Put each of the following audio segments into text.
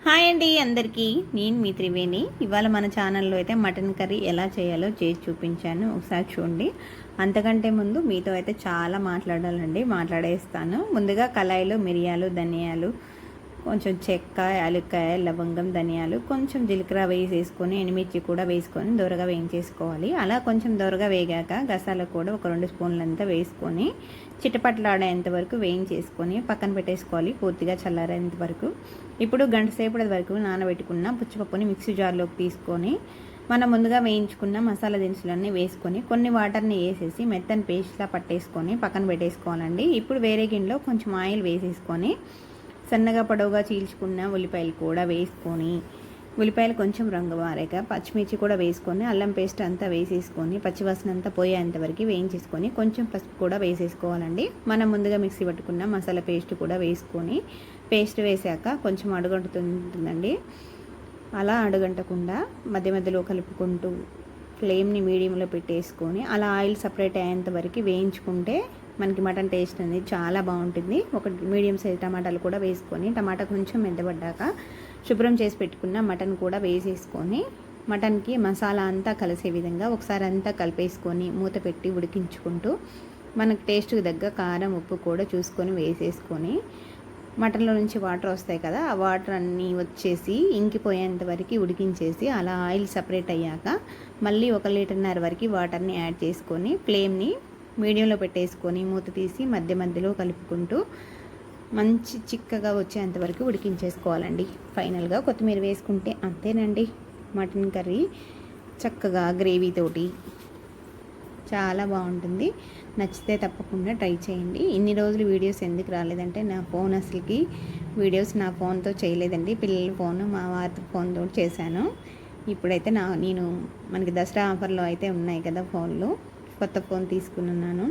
Hi అండి అందరికీ, నేను మీ త్రివేణి. ఇవాళ మన ఛానల్లో అయితే మటన్ కర్రీ ఎలా చేయాలో చేసి చూపించాను, ఒకసారి చూడండి. అంతకంటే ముందు మీతో అయితే చాలా మాట్లాడాలండి, మాట్లాడేస్తాను. ముందుగా కళాయిలో మిరియాలు, ధనియాలు, కొంచెం చెక్క, యాలక్కాయ, లవంగం, ధనియాలు, కొంచెం జీలకర్ర వేసేసుకొని ఎండుమిర్చి కూడా వేసుకొని దోరగా వేయించేసుకోవాలి. అలా కొంచెం దోరగా వేగాక గసాల కూడా ఒక 2 స్పూన్లంతా వేసుకొని చిటపట్లాడేంత వరకు వేయించేసుకొని పక్కన పెట్టేసుకోవాలి, పూర్తిగా చల్లారేంత వరకు. ఇప్పుడు గంట సేపటి వరకు నానబెట్టుకున్న పుచ్చిపప్పుని మిక్సీ జార్లోకి తీసుకొని మనం ముందుగా వేయించుకున్న మసాలా దినుసులన్నీ వేసుకొని కొన్ని వాటర్ని వేసేసి మెత్తని పేస్ట్లా పట్టేసుకొని పక్కన పెట్టేసుకోవాలండి. ఇప్పుడు వేరే గిన్నెలో కొంచెం ఆయిల్ వేసేసుకొని సన్నగా పొడవుగా చీల్చుకున్న ఉల్లిపాయలు కూడా వేసుకొని ఉల్లిపాయలు కొంచెం రంగు మారాక పచ్చిమిర్చి కూడా వేసుకొని అల్లం పేస్ట్ అంతా వేసేసుకొని పచ్చివాసన అంతా పోయేంత వరకు వేయించేసుకొని కొంచెం పసుపు కూడా వేసేసుకోవాలండి. మనం ముందుగా మిక్సీ పట్టుకున్న మసాలా పేస్ట్ కూడా వేసుకొని పేస్ట్ వేసాక కొంచెం అడుగంటుతుందండి. అలా అడుగంటకుండా మధ్య మధ్యలో కలుపుకుంటూ ఫ్లేమ్ని మీడియంలో పెట్టేసుకొని అలా ఆయిల్ సపరేట్ అయ్యేంత వరకు వేయించుకుంటే మనకి మటన్ టేస్ట్ అనేది చాలా బాగుంటుంది. ఒక మీడియం సైజ్ టమాటాలు కూడా వేసుకొని టమాటా కొంచెం మెత్తబడ్డాక శుభ్రం చేసి పెట్టుకున్న మటన్ కూడా వేసేసుకొని మటన్కి మసాలా అంతా కలిసే విధంగా ఒకసారి అంతా కలిపేసుకొని మూత పెట్టి ఉడికించుకుంటూ మనకు టేస్ట్కి తగ్గ కారం, ఉప్పు కూడా చూసుకొని వేసేసుకొని మటన్లో నుంచి వాటర్ వస్తాయి కదా, ఆ వాటర్ అన్నీ వచ్చేసి ఇంకిపోయేంత వరకు ఉడికించేసి అలా ఆయిల్ సపరేట్ అయ్యాక మళ్ళీ 1 లీటర్న్నర వరకు వాటర్ని యాడ్ చేసుకొని ఫ్లేమ్ని మీడియంలో పెట్టేసుకొని మూత తీసి మధ్య మధ్యలో కలుపుకుంటూ మంచి చిక్కగా వచ్చేంత వరకు ఉడికించేసుకోవాలండి. ఫైనల్గా కొత్తిమీర వేసుకుంటే అంతేనండి, మటన్ కర్రీ చక్కగా గ్రేవీతోటి చాలా బాగుంటుంది. నచ్చితే తప్పకుండా ట్రై చేయండి. ఇన్ని రోజులు వీడియోస్ ఎందుకు రాలేదంటే నా ఫోన్ అసలుకి వీడియోస్ నా ఫోన్తో చేయలేదండి, పిల్లల ఫోను మా వారి ఫోన్తో చేశాను. ఇప్పుడైతే నేను మనకి దసరా ఆఫర్లో అయితే ఉన్నాయి కదా ఫోన్లు, కొత్త ఫోన్ తీసుకున్నాను.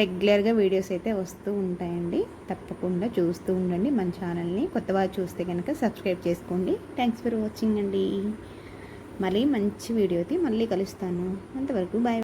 రెగ్యులర్గా వీడియోస్ అయితే వస్తూ ఉంటాయండి, తప్పకుండా చూస్తూ ఉండండి మన ఛానల్ని. కొత్త వారు చూస్తే కనుక సబ్స్క్రైబ్ చేసుకోండి. థ్యాంక్స్ ఫర్ వాచింగ్ అండి. మళ్ళీ మంచి వీడియోతో మళ్ళీ కలుస్తాను. అంతవరకు బాయ్.